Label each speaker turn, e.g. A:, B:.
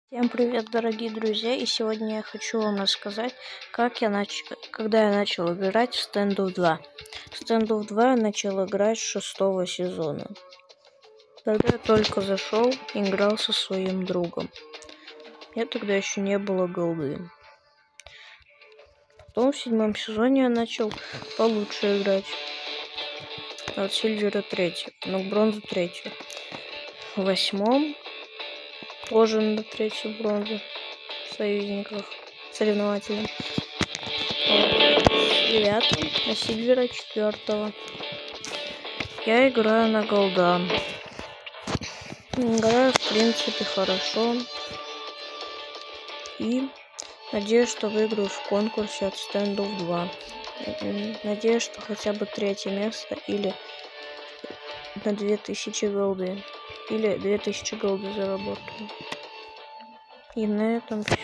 A: Всем привет, дорогие друзья! И сегодня я хочу вам рассказать, когда я начал играть в Standoff 2. В Standoff 2 я начал играть с 6-го сезона. Тогда я только зашел и играл со своим другом. Я тогда еще не было голды. Потом в 7-м сезоне я начал получше играть. От Сильвера 3, но бронзу 3. В 8-м тоже на 3-ю бронзу в союзниках соревновательных. В 9-м на Сильвера 4. Я играю на голда. Играю, в принципе, хорошо. И надеюсь, что выиграю в конкурсе от Standoff 2. Надеюсь, что хотя бы 3-е место или на 2000 голды. Или 2000 голды заработаю. И на этом все.